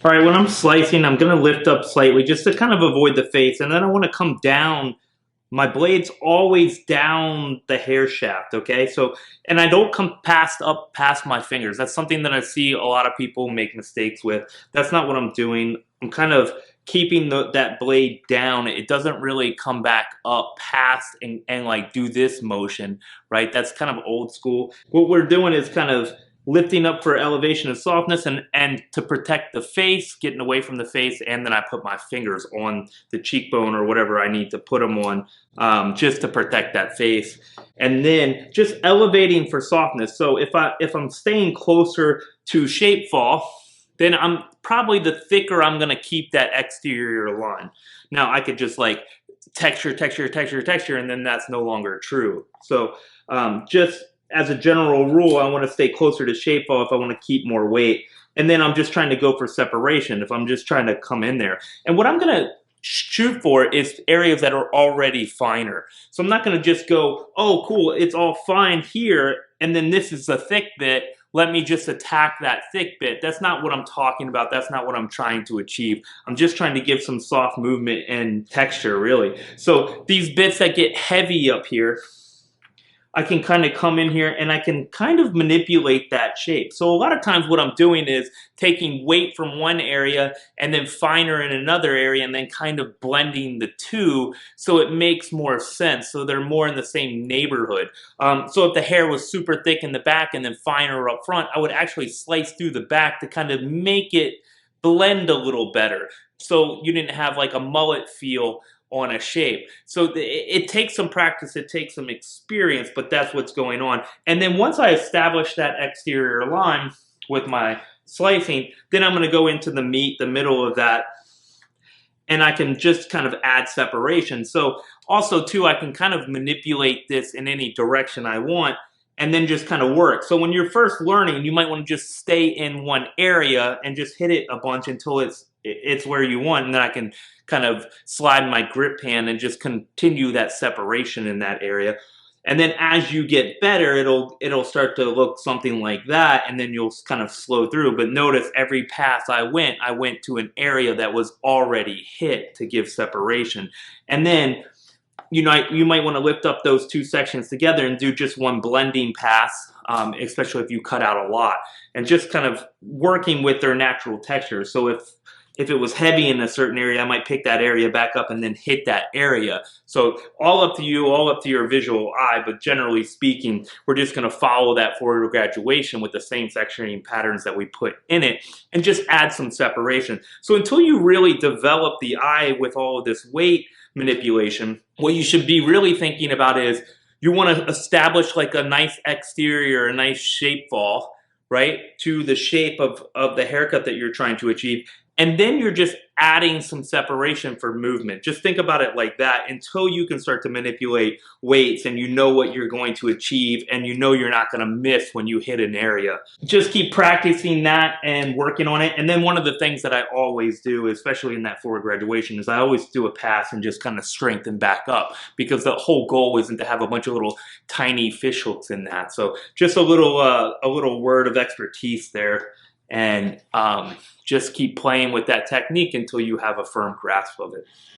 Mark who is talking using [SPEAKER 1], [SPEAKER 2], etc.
[SPEAKER 1] All right, when I'm slicing, I'm going to lift up slightly just to kind of avoid the face. And then I want to come down. My blade's always down the hair shaft, okay? So, and I don't come past my fingers. That's something that I see a lot of people make mistakes with. That's not what I'm doing. I'm kind of keeping that blade down. It doesn't really come back up past and like do this motion, right? That's kind of old school. What we're doing is kind of lifting up for elevation and softness and to protect the face, getting away from the face, and then I put my fingers on the cheekbone or whatever I need to put them on, just to protect that face. And then just elevating for softness. So if I'm staying closer to shape fall, then I'm probably the thicker I'm gonna keep that exterior line. Now I could just like texture, texture, texture, texture, and then that's no longer true. So just as a general rule, I want to stay closer to shapefall if I want to keep more weight. And then I'm just trying to go for separation if I'm just trying to come in there. And what I'm going to shoot for is areas that are already finer. So I'm not going to just go, oh, cool, it's all fine here, and then this is the thick bit. Let me just attack that thick bit. That's not what I'm talking about. That's not what I'm trying to achieve. I'm just trying to give some soft movement and texture, really. So these bits that get heavy up here, I can kind of come in here and I can kind of manipulate that shape. So a lot of times what I'm doing is taking weight from one area and then finer in another area and then kind of blending the two so it makes more sense. So they're more in the same neighborhood. So if the hair was super thick in the back and then finer up front, I would actually slice through the back to kind of make it blend a little better. So you didn't have like a mullet feel on a shape. So it takes some practice, it takes some experience, but that's what's going on. And then once I establish that exterior line with my slicing, then I'm going to go into the meat, the middle of that, and I can just kind of add separation. So also too, I can kind of manipulate this in any direction I want and then just kind of work. So when you're first learning, you might want to just stay in one area and just hit it a bunch until it's where you want, and then I can kind of slide my grip hand and just continue that separation in that area. And then as you get better, it'll start to look something like that, and then you'll kind of slow through. But notice every pass I went to an area that was already hit to give separation. And then you might want to lift up those two sections together and do just one blending pass, especially if you cut out a lot, and just kind of working with their natural texture. So if it was heavy in a certain area, I might pick that area back up and then hit that area. So all up to you, all up to your visual eye, but generally speaking, we're just gonna follow that forward graduation with the same sectioning patterns that we put in it and just add some separation. So until you really develop the eye with all of this weight manipulation, what you should be really thinking about is you wanna establish like a nice exterior, a nice shape fall, right, to the shape of the haircut that you're trying to achieve. And then you're just adding some separation for movement. Just think about it like that until you can start to manipulate weights and you know what you're going to achieve and you know you're not going to miss when you hit an area. Just keep practicing that and working on it. And then one of the things that I always do, especially in that forward graduation, is I always do a pass and just kind of strengthen back up, because the whole goal isn't to have a bunch of little tiny fish hooks in that. So just a little word of expertise there. And just keep playing with that technique until you have a firm grasp of it.